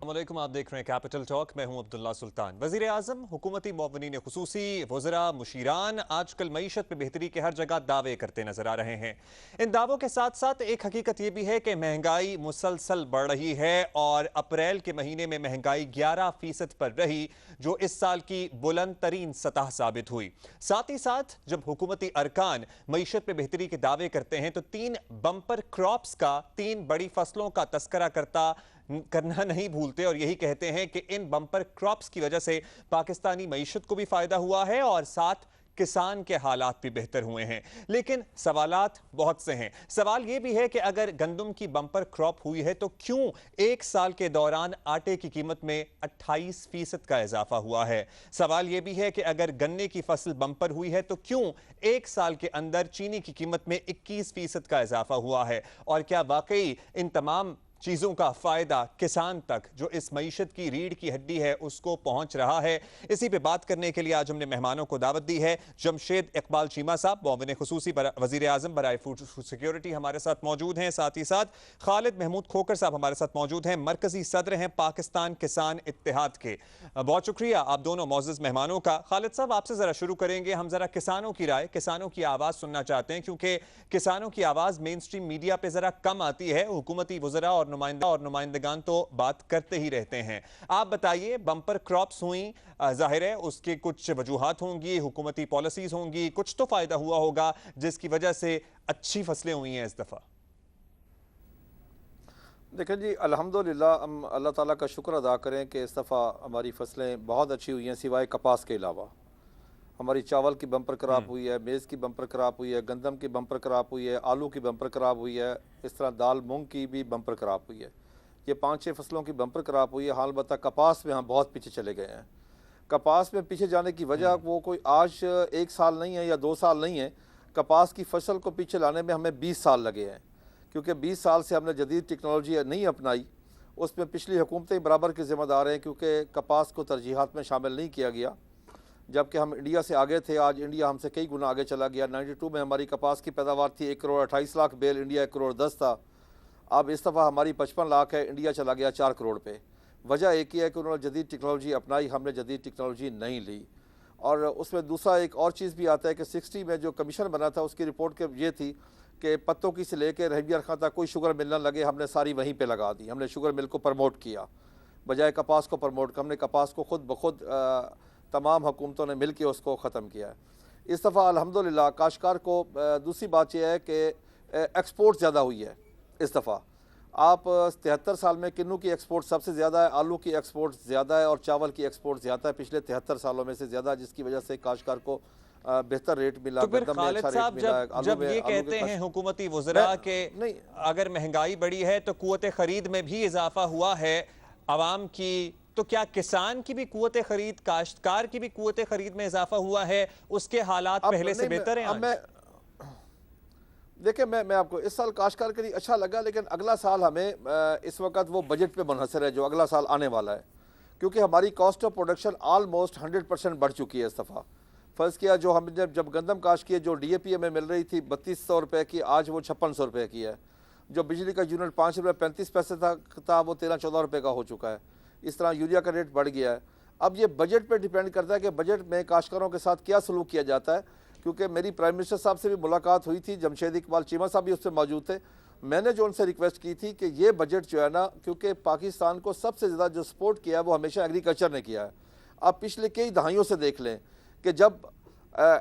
अस्सलामुअलैकुम, आप देख रहे हैं कैपिटल टॉक। मैं हूं अब्दुल्ला सुल्तान। वजीर आजम, हुकूमती मुअव्विनीन खुसूसी, वज़रा, मुशीरान आजकल मईशत में बेहतरी के हर जगह दावे करते नजर आ रहे हैं। इन दावों के साथ साथ एक हकीकत यह भी है कि महंगाई मुसलसल बढ़ रही है और अप्रैल के महीने में महंगाई 11% पर रही, जो इस साल की बुलंद तरीन सतह साबित हुई। साथ ही साथ जब हुकूमती अरकान मईशत में बेहतरी के दावे करते हैं तो 3 बंपर क्रॉप्स का, 3 बड़ी फसलों का तस्करा करना नहीं भूलते और यही कहते हैं कि इन बंपर क्रॉप्स की वजह से पाकिस्तानी मईशत को भी फायदा हुआ है और साथ किसान के हालात भी बेहतर हुए हैं। लेकिन सवालात बहुत से हैं। सवाल यह भी है कि अगर गंदम की बंपर क्रॉप हुई है तो क्यों एक साल के दौरान आटे की कीमत में 28% का इजाफा हुआ है। सवाल यह भी है कि अगर गन्ने की फसल बंपर हुई है तो क्यों एक साल के अंदर चीनी की कीमत में 21% का इजाफा हुआ है। और क्या वाकई इन तमाम चीजों का फायदा किसान तक, जो इस मईशत की रीढ़ की हड्डी है, उसको पहुंच रहा है। इसी पे बात करने के लिए आज हमने मेहमानों को दावत दी है। जमशेद इकबाल चीमा साहब, मुअव्विन खुसूसी वजीर आजम बराए फूड सिक्योरिटी, हमारे साथ मौजूद हैं। साथ ही साथ खालिद महमूद खोकर साहब हमारे साथ मौजूद हैं, मरकजी सदर हैं पाकिस्तान किसान इत्तेहाद के। बहुत शुक्रिया आप दोनों मौजूद मेहमानों का। खालिद साहब, आपसे जरा शुरू करेंगे। हम जरा किसानों की राय, किसानों की आवाज सुनना चाहते हैं, क्योंकि किसानों की आवाज मेन स्ट्रीम मीडिया पे जरा कम आती है। हुकूमती वज़रा और नुमाइंदगान तो बात करते ही रहते हैं। आप बताइए, बंपर क्रॉप्स हुई, जाहिर है उसके कुछ वजूहात होंगी, हुकूमती पॉलिसीज होंगी, कुछ तो फायदा हुआ होगा जिसकी वजह से अच्छी फसलें हुई हैं इस दफा। देखें जी, अल्हम्दुलिल्लाह हम अल्लाह ताला का शुक्र अदा करें कि इस दफ़ा हमारी फसलें बहुत अच्छी हुई हैं, सिवाय कपास के अलावा। हमारी चावल की बम्पर क्रॉप हुई है, मेज़ की बम्पर क्रॉप हुई है, गंदम की बम्पर क्रॉप हुई है, आलू की बम्पर क्रॉप हुई है, इस तरह दाल मूंग की भी बम्पर क्रॉप हुई है। ये 5-6 फसलों की बम्पर क्रॉप हुई है। हाल बता कपास में हम बहुत पीछे चले गए हैं। कपास में पीछे जाने की वजह वो कोई आज 1 साल नहीं है या 2 साल नहीं है। कपास की फसल को पीछे लाने में हमें 20 साल लगे हैं, क्योंकि 20 साल से हमने जदीद टेक्नोलॉजी नहीं अपनाई। उसमें पिछली हुकूमतें बराबर की ज़िम्मेदार हैं, क्योंकि कपास को तरजीहात में शामिल नहीं किया गया, जबकि हम इंडिया से आगे थे। आज इंडिया हमसे कई गुना आगे चला गया। 92 में हमारी कपास की पैदावार थी 1 करोड़ 28 लाख बेल, इंडिया 1 करोड़ 10 था। अब इस दफ़ा हमारी 55 लाख है, इंडिया चला गया 4 करोड़ पे। वजह एक ही है कि उन्होंने जदीद टेक्नोलॉजी अपनाई, हमने जदीद टेक्नोलॉजी नहीं ली। और उसमें दूसरा एक और चीज़ भी आता है कि 60 में जो कमीशन बना था उसकी रिपोर्ट के ये थी कि पत्तों की से लेकर रहबिया रखा तक कोई शुगर मिल ना लगे, हमने सारी वहीं पे लगा दी। हमने शुगर मिल को प्रमोट किया बजाय कपास को प्रमोट कर। हमने कपास को खुद ब खुद तमाम हुकूमतों ने मिल के उसको ख़त्म किया है। इस दफ़ा अल्हम्दुलिल्लाह काश्तकार को दूसरी बात यह है कि एक्सपोर्ट ज़्यादा हुई है इस दफ़ा। आप 73 साल में किन्नू की एक्सपोर्ट सबसे ज़्यादा है, आलू की एक्सपोर्ट ज़्यादा है और चावल की एक्सपोर्ट ज़्यादा है पिछले 73 सालों में से ज़्यादा, जिसकी वजह से काश्तकार को बेहतर रेट मिला। तो फिर खालिद साहब, जब ये कहते हैं हुकूमती वज़रा के अगर महंगाई बढ़ी है तो कुव्वत खरीद में भी इजाफा हुआ है आवाम की, तो क्या किसान की भी कुव्वत खरीद, काश्तकार की भी कुव्वत खरीद में इजाफा हुआ है? उसके हालात पहले से बेहतर हैं? देखिए, मैं आपको इस साल काश्तकार के लिए अच्छा लगा, लेकिन अगला साल हमें इस वक्त वो बजट पे मुनहसर है जो अगला साल आने वाला है, क्योंकि हमारी कॉस्ट ऑफ प्रोडक्शन ऑलमोस्ट 100% बढ़ चुकी है इस दफ़ा। फ़र्ज़ किया जो हमने जब गंदम काश्त की, जो DAP हमें मिल रही थी 3200 रुपये की, आज वो 5600 रुपये की है। जो बिजली का यूनिट 5 रुपये 35 पैसे था वो 13-14 रुपये का हो चुका है। इस तरह यूरिया का रेट बढ़ गया है। अब ये बजट पे डिपेंड करता है कि बजट में काश्तकारों के साथ क्या सलूक किया जाता है, क्योंकि मेरी प्राइम मिनिस्टर साहब से भी मुलाकात हुई थी, जमशेद इकबाल चीमा साहब भी उससे मौजूद थे। मैंने जो उनसे रिक्वेस्ट की थी कि ये बजट जो है ना, क्योंकि पाकिस्तान को सबसे ज़्यादा जो सपोर्ट किया है वो हमेशा एग्रीकल्चर ने किया है। आप पिछले कई दहाइयों से देख लें कि जब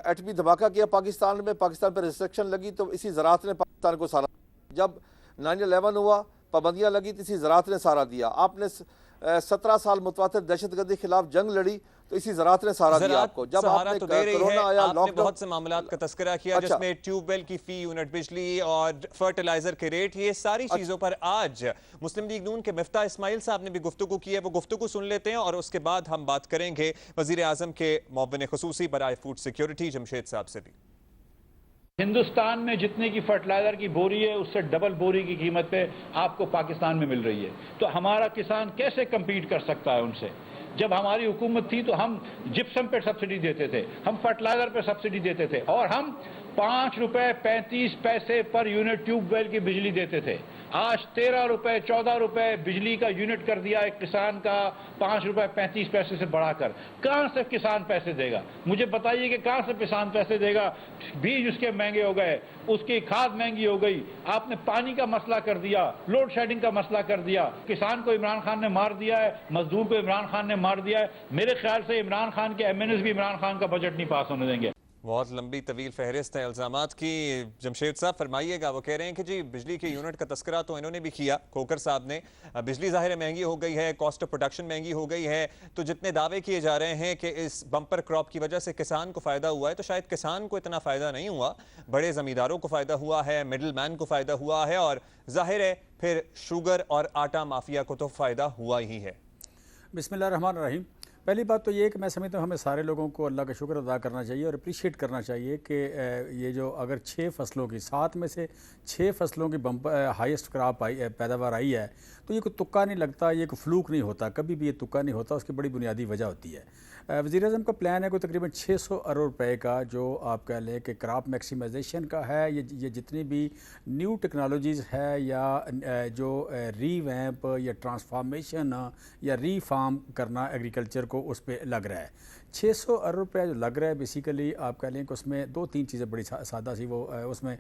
एटमी धमाका किया पाकिस्तान में, पाकिस्तान पर रिस्ट्रिक्शन लगी तो इसी ज़राअत ने पाकिस्तान को सारा, जब 9/11 हुआ पाबंदियाँ लगी तो इसी ज़राअत ने सारा दिया। आपने 17 साल मुतवातिर दहशतगर्दी खिलाफ जंग लड़ी तो इसी ज़राअत ने सारा दिया आपको। जब आपने कोरोना आया, आपने बहुत से मामलात का तस्करा किया, अच्छा, जिसमें ट्यूबवेल की फी यूनिट, बिजली और फर्टिलाइजर के रेट, ये सारी चीजों पर आज मुस्लिम लीग नून के मिफ्ता इस्माइल साहब ने भी गुफ्तगू की है। वो गुफ्तगू सुन लेते हैं और उसके बाद हम बात करेंगे वजीर आजम के मुअव्विन खुसूसी बराए फूड सिक्योरिटी जमशेद साहब से भी। हिंदुस्तान में जितने की फर्टिलाइजर की बोरी है उससे डबल बोरी की कीमत पे आपको पाकिस्तान में मिल रही है, तो हमारा किसान कैसे कम्पीट कर सकता है उनसे? जब हमारी हुकूमत थी तो हम जिप्सम पे सब्सिडी देते थे, हम फर्टिलाइजर पे सब्सिडी देते थे और हम 5 रुपए 35 पैसे पर यूनिट ट्यूबवेल की बिजली देते थे। आज 13 रुपए 14 रुपए बिजली का यूनिट कर दिया एक किसान का, 5 रुपए 35 पैसे से बढ़ाकर। कहां से किसान पैसे देगा? मुझे बताइए कि कहां से किसान पैसे देगा? बीज उसके महंगे हो गए, उसकी खाद महंगी हो गई, आपने पानी का मसला कर दिया, लोड शेडिंग का मसला कर दिया। किसान को इमरान खान ने मार दिया है, मजदूर को इमरान खान ने मार दिया है। मेरे ख्याल से इमरान खान के एमएनएस भी इमरान खान का बजट नहीं पास होने देंगे। बहुत लंबी तवील फहरिस्त है इल्ज़ामात की। जमशेद साहब फरमाइएगा। वो कह रहे हैं कि जी बिजली के यूनिट का तस्करा तो इन्होंने भी किया, खोकर साहब ने। बिजली ज़ाहिर है महंगी हो गई है, कॉस्ट ऑफ प्रोडक्शन महंगी हो गई है, तो जितने दावे किए जा रहे हैं कि इस बम्पर क्रॉप की वजह से किसान को फ़ायदा हुआ है, तो शायद किसान को इतना फ़ायदा नहीं हुआ, बड़े ज़मींदारों को फ़ायदा हुआ है, मिडल मैन को फ़ायदा हुआ है, और ज़ाहिर है फिर शुगर और आटा माफिया को तो फ़ायदा हुआ ही है। बिस्मिल्लाहिर्रहमानिर्रहीम। पहली बात तो ये है कि मैं समझता हूँ हमें सारे लोगों को अल्लाह का शुक्र अदा करना चाहिए और अप्रिशिएट करना चाहिए कि ये जो अगर 6 फसलों की 7 में से 6 फसलों की हाईएस्ट क्रॉप आई पैदावार आई है, तो ये कोई तुक्का नहीं लगता, ये कोई फ्लूक नहीं होता, कभी भी ये तुक्का नहीं होता। उसकी बड़ी बुनियादी वजह होती है। वज़ीर-ए-आज़म का प्लान है कोई तकरीबन 600 अरब रुपए का, जो आप कह लें कि क्रॉप मैक्सिमाइजेशन का है। ये जितनी भी न्यू टेक्नोलॉजीज़ है या जो रीवैम्प या ट्रांसफॉर्मेशन या रीफार्म करना एग्रीकल्चर को, उस पर लग रहा है। 600 अरब रुपये जो लग रहा है, बेसिकली आप कह लें कि उसमें 2-3 चीज़ें बड़ी सादा सी वो उसमें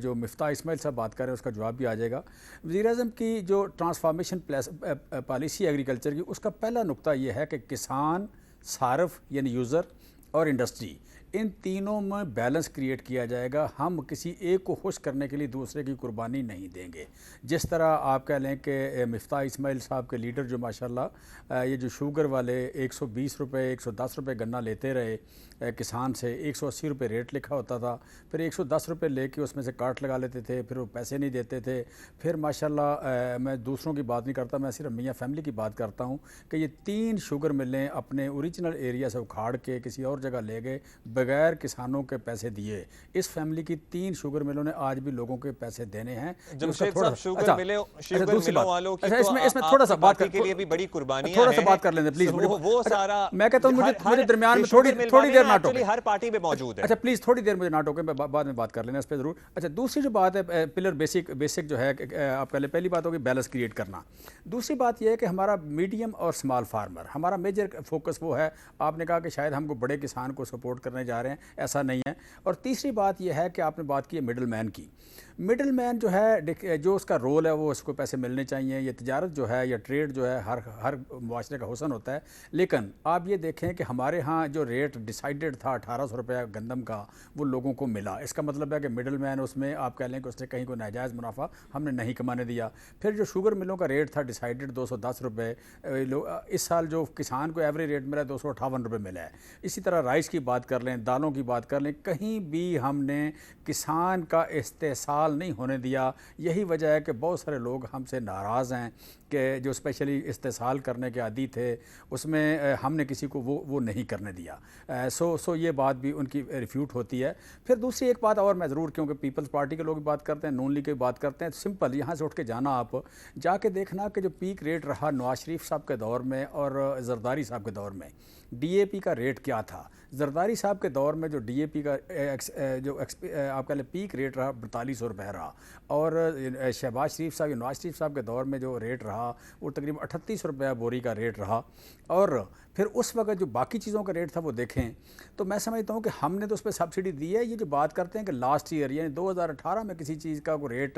जो मिफ्ता इस्माइल साहब बात कर रहे हैं उसका जवाब भी आ जाएगा। वज़ीर-ए-आज़म की जो ट्रांसफॉर्मेशन पॉलिसी एग्रीकल्चर की, उसका पहला नुक्ता ये है कि किसान, सार्फ यानी यूज़र और इंडस्ट्री, इन तीनों में बैलेंस क्रिएट किया जाएगा। हम किसी एक को खुश करने के लिए दूसरे की कुर्बानी नहीं देंगे। जिस तरह आप कह लें कि मिफ्ता इस्माइल साहब के लीडर जो माशाल्लाह ये जो शुगर वाले 120 रुपये 110 रुपये गन्ना लेते रहे किसान से, 180 रुपये रेट लिखा होता था, फिर 110 रुपये लेके उसमें से काट लगा लेते थे, फिर वो पैसे नहीं देते थे। फिर माशाल्लाह मैं दूसरों की बात नहीं करता, मैं सिर्फ मियाँ फैमिली की बात करता हूँ कि ये 3 शुगर मिलें अपने ओरिजिनल एरिया से उखाड़ के किसी और जगह ले गए बगैर किसानों के पैसे दिए। इस फैमिली की 3 शुगर मिलों ने आज भी लोगों के पैसे देने हैं। जमशेद साहब, शुगर मिलों वालों की इसमें थोड़ा सा बात के लिए भी बड़ी कुर्बानी, थोड़ा सा बात कर लेंगे प्लीज। वो सारा मैं कहता हूँ मुझे दरमियान में थोड़ी देर ना टोके, हर पार्टी में मौजूद है। अच्छा प्लीज थोड़ी देर मुझे ना टोके, मैं बाद में बात कर लेना इस पर जरूर। अच्छा, दूसरी जो बात है पिलर बेसिक जो है आप कह लें, पहली बात होगी बैलेंस क्रिएट करना। दूसरी बात यह है कि हमारा मीडियम और स्मॉल फार्मर, हमारा मेजर फोकस वो है। आपने कहा कि शायद हमको बड़े किसान को सपोर्ट करने जा रहे हैं, ऐसा नहीं है। और तीसरी बात यह है कि आपने बात की है मिडल मैन की। मिडल मैन जो है, जो उसका रोल है, वो उसको पैसे मिलने चाहिए। ये तिजारत जो है या ट्रेड जो है हर मुआशरे का हुसन होता है। लेकिन आप ये देखें कि हमारे यहाँ जो रेट डिसाइडेड था 1800 रुपये गंदम का, वो लोगों को मिला। इसका मतलब है कि मिडल मैन उसमें आप कह लें कि उसने कहीं को नाजायज़ मुनाफा हमने नहीं कमाने दिया। फिर जो शुगर मिलों का रेट था डिसाइडेड 210 रुपये, इस साल जो किसान को एवरेज रेट मिला है 258 रुपये मिला है। इसी तरह राइस की बात कर लें, दालों की बात कर लें, कहीं भी हमने किसान का इस्तेसाल नहीं होने दिया। यही वजह है कि बहुत सारे लोग हमसे नाराज़ हैं कि जो स्पेशली इस्तेसाल करने के आदी थे, उसमें हमने किसी को वो नहीं करने दिया। सो ये बात भी उनकी रिफ्यूट होती है। फिर दूसरी एक बात और मैं ज़रूर, क्योंकि पीपल्स पार्टी के लोग बात करते हैं, नून लीग की बात करते हैं, सिंपल यहाँ से उठ के जाना, आप जाके देखना कि जो पीक रेट रहा नवाज शरीफ साहब के दौर में और जरदारी साहब के दौर में, DAP का रेट क्या था। जरदारी साहब के दौर में जो DAP का आप कह लें पीक रेट रहा 4200 रुपये रहा, और शहबाज शरीफ साहब या नवाज शरीफ साहब के दौर में जो रेट रहा वो तकरीबन 3800 रुपये बोरी का रेट रहा। और फिर उस वक्त जो बाकी चीज़ों का रेट था वो देखें तो मैं समझता हूँ कि हमने तो उस पर सब्सिडी दी है। ये जो बात करते हैं कि लास्ट ईयर यानी 2018 में किसी चीज़ का को रेट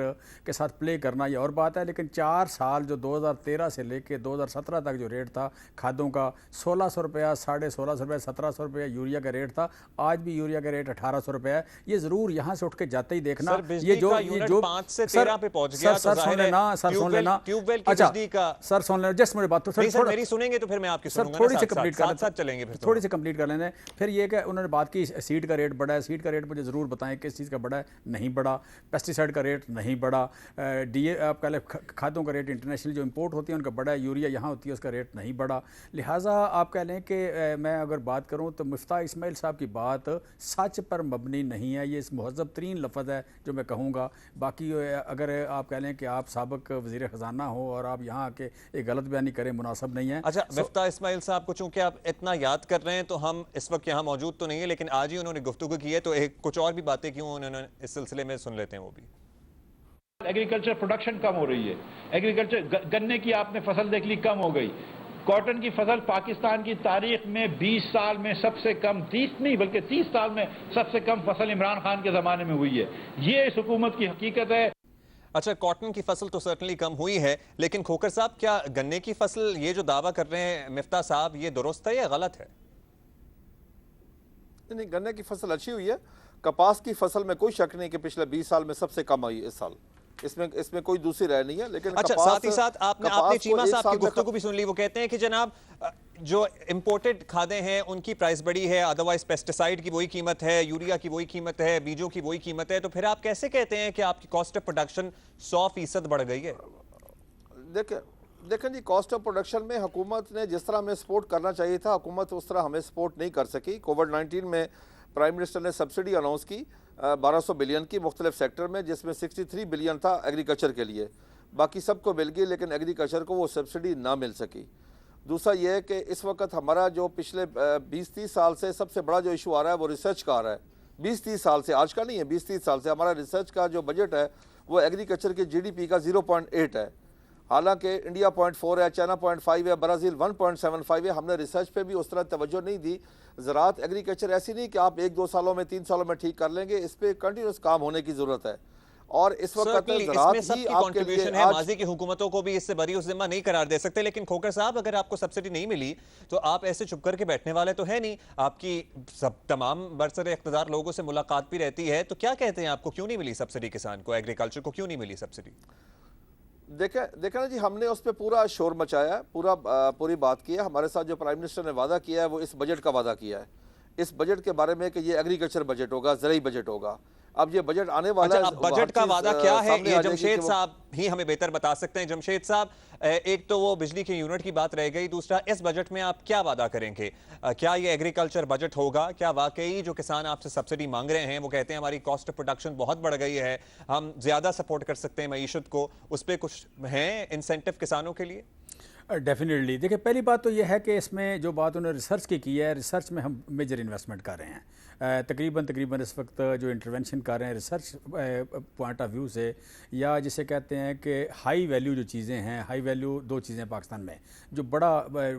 के साथ प्ले करना, ये और बात है। लेकिन 4 साल जो 2013 से लेके 2017 तक जो रेट था खादों का 1600 रुपया, 1650 रुपये, 1700 रुपये यूरिया का रेट था। आज भी यूरिया का रेट 1800 रुपये है। ये ज़रूर यहाँ से उठ के जाते ही देखना। ये जो 5 से 13 पे पहुंच गया। सर सुन लेना, सर सुन लेना। ट्यूबवेल की अच्छा बिजली का सर सुन लेना, जस्ट मुझे बात तो सर मेरी सुनेंगे तो फिर मैं आपकी सर सुनूंगा। थोड़ी सी कंप्लीट साथ साथ चलेंगे फिर थोड़ी सी कंप्लीट कर लेना है। फिर ये कि उन्होंने बात की सीड का रेट बढ़ा है, सीड का रेट मुझे ज़रूर बताएं किस चीज़ का बढ़ा है। नहीं बढ़ा। पेस्टिसाइड का रेट नहीं बढ़ा। डीए आप कह लें खादों का रेट इंटरनेशनल जो इंपोर्ट होती है उनका बढ़ा है, यूरिया यहाँ होती है उसका रेट नहीं बढ़ा। लिहाजा आप कह लें कि मैं अगर बात करूँ तो मुफ्ता इस्माइल साहब की बात सच पर मबनी नहीं है। ये इस महज़ब तरीन लफ्ज़ है जो मैं कहूँगा। बाकी अगर आप कह लें कि आप साबिक़ वज़ीर ख़जाना हो और आप यहाँ आके एक गलत बयानी करें, मुनासिब नहीं है। अच्छा, मुफ्ता इस्माइल साहब को चूंकि आप इतना याद कर रहे हैं तो हम इस वक्त यहाँ मौजूद तो नहीं है, लेकिन आज ही उन्होंने गुफ्तगू की है, तो एक कुछ और भी बातें क्यों उन्होंने इस सिलसिले में सुन लेते हैं वो भी। एग्रीकल्चर प्रोडक्शन कम हो रही है। एग्रीकल्चर गन्ने की आपने फसल देख ली, कम हो गई। कॉटन की फसल पाकिस्तान की तारीख में 20 साल में सबसे कम, 30 नहीं बल्कि 30 साल में सबसे कम फसल इमरान खान के ज़माने में हुई है। ये इस हुकूमत की हकीकत है। अच्छा, कॉटन की फसल तो सर्टनली कम हुई है, लेकिन खोकर साहब क्या गन्ने की फसल, ये जो दावा कर रहे हैं मिफ्ता साहब, ये दुरुस्त है या गलत है? नहीं, गन्ने की फसल अच्छी हुई है। कपास की फसल में कोई शक नहीं कि पिछले 20 साल में सबसे कम आई इस साल। इसमें कोई दूसरी राय नहीं है। लेकिन अच्छा, साथ ही साथ आपने चीमा साहब की गुफ्तगू भी सुन ली। वो कहते हैं कि जनाब जो इंपोर्टेड खादें हैं उनकी प्राइस बढ़ी है, अदरवाइज पेस्टिसाइड की वही कीमत है, यूरिया की वही कीमत है, बीजों की वही कीमत है, तो फिर आप कैसे कहते हैं कि आपकी कॉस्ट ऑफ प्रोडक्शन 100% बढ़ गई है? देखें जी, कॉस्ट ऑफ प्रोडक्शन में हुकूमत ने जिस तरह हमें सपोर्ट करना चाहिए था, हुकूमत उस तरह हमें सपोर्ट नहीं कर सकी। कोविड-19 में प्राइम मिनिस्टर ने सब्सिडी अनाउंस की 1200 बिलियन की मुख्तलिफ सेक्टर में, जिसमें 63 बिलियन था एग्रीकल्चर के लिए। बाकी सबको मिल गई, लेकिन एग्रीकल्चर को वो सब्सिडी ना मिल सकी। दूसरा यह है कि इस वक्त हमारा जो पिछले 20-30 साल से सबसे बड़ा जो इशू आ रहा है वो रिसर्च का आ रहा है। 20-30 साल से, आज का नहीं है, 20-30 साल से हमारा रिसर्च का जो बजट है वो एग्रीकल्चर के GDP का 0.8 है। हालांकि इंडिया 0.4 है, चाइना 0.5 है, ब्राज़ील 1.75 है। हमने रिसर्च पे भी उस तरह तवज्जो नहीं दी। ज़राअत एग्रीकल्चर ऐसी नहीं कि आप 1-2 सालों में 3 सालों में ठीक कर लेंगे, इस पर कंटिन्यूस काम होने की ज़रूरत है। और इस वक्त इसमें सबकी कंट्रीब्यूशन है, माजी की हुकूमतों को भी इससे बरी जिम्मा नहीं करार दे सकते। लेकिन खोकर साहब, अगर आपको सब्सिडी नहीं मिली तो आप ऐसे चुप करके बैठने वाले तो है नहीं। आपकी सब तमाम बरसरे इख्तिदार लोगों से मुलाकात भी रहती है, तो क्या कहते हैं, आपको क्यों नहीं मिली सब्सिडी? किसान को, एग्रीकल्चर को क्यों नहीं मिली सब्सिडी? देखें ना जी, हमने उस पर पूरा शोर मचाया है, पूरी बात की है। हमारे साथ जो प्राइम मिनिस्टर ने वादा किया है वो इस बजट का वादा किया है, इस बजट के बारे में कि ये एग्रीकल्चर बजट होगा, ज़रूरी बजट होगा। अब ये बजट आने वाला है। बजट का वादा क्या है ये जमशेद साहब ही हमें बेहतर बता सकते हैं। जमशेद साहब, एक तो वो बिजली के यूनिट की बात रह गई, दूसरा इस बजट में आप क्या वादा करेंगे? क्या ये एग्रीकल्चर बजट होगा? क्या वाकई जो किसान आपसे सब्सिडी मांग रहे हैं, वो कहते हैं हमारी कॉस्ट ऑफ प्रोडक्शन बहुत बढ़ गई है, हम ज्यादा सपोर्ट कर सकते हैं मईशत को, उस पर कुछ हैं इंसेंटिव किसानों के लिए? डेफिनेटली। देखिए, पहली बात तो यह है कि इसमें जो बात उन्होंने रिसर्च की है, रिसर्च में हम मेजर इन्वेस्टमेंट कर रहे हैं। तकरीबन इस वक्त जो इंटरवेंशन कर रहे हैं रिसर्च पॉइंट ऑफ व्यू से, या जिसे कहते हैं कि हाई वैल्यू जो चीज़ें हैं, हाई वैल्यू 2 चीज़ें पाकिस्तान में जो बड़ा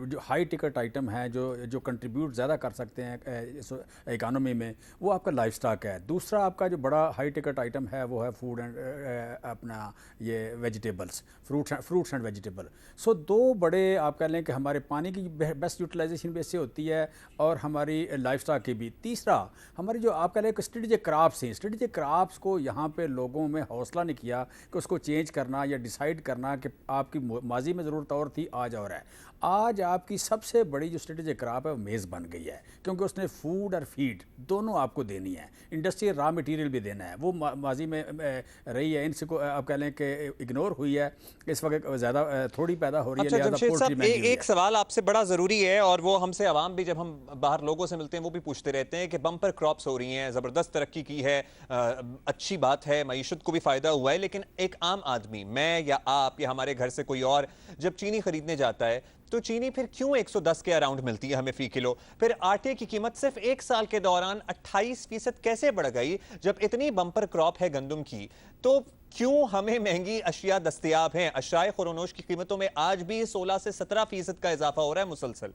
जो हाई टिकट आइटम है, जो कंट्रीब्यूट ज़्यादा कर सकते हैं इस इकानमी में, वो आपका लाइफ स्टॉक है। दूसरा आपका जो बड़ा हाई टिकट आइटम है वो है फूड एंड अपना ये वेजिटेबल्स, फ्रूट्स एंड वेजिटेबल। सो 2 बड़े आप कह लें कि हमारे पानी की बेस्ट यूटिलाइजेशन भी इससे होती है और हमारी लाइफ स्टॉक की भी। तीसरा, हमारी जो आप कह रहे हैं स्ट्रेटेजिक क्रॉप्स हैं, स्ट्रेटेजिक क्रॉप्स को यहाँ पे लोगों में हौसला नहीं किया कि उसको चेंज करना या डिसाइड करना कि आपकी माजी में ज़रूरत और थी, आज और है। आज आपकी सबसे बड़ी जो स्ट्रेटेजिक क्रॉप है वो मेज़ बन गई है, क्योंकि उसने फूड और फीड दोनों आपको देनी है, इंडस्ट्रियल रॉ मटेरियल भी देना है। वो माजी में रही है, इनसे को आप कह लें कि इग्नोर हुई है, इस वक्त ज़्यादा थोड़ी पैदा हो रही है। एक सवाल आपसे बड़ा ज़रूरी है और वो हमसे आवाम भी जब हम बाहर लोगों से मिलते हैं वो भी पूछते रहते हैं कि बम्पर क्रॉप्स हो रही हैं, ज़बरदस्त तरक्की की है, अच्छी बात है, मईशत को भी फ़ायदा हुआ है, लेकिन एक आम आदमी, मैं या आप या हमारे घर से कोई और, जब चीनी खरीदने जाता है तो चीनी फिर क्यों 110 के अराउंड मिलती है हमें फी किलो? फिर आटे की कीमत सिर्फ 1 साल के दौरान 28% कैसे बढ़ गई? जब इतनी बम्पर क्रॉप है गंदम की, तो क्यों हमें महंगी अशिया दस्तयाब हैं? अशियाए खुरोनोश की कीमतों में आज भी 16 से 17% का इजाफा हो रहा है मुसलसल।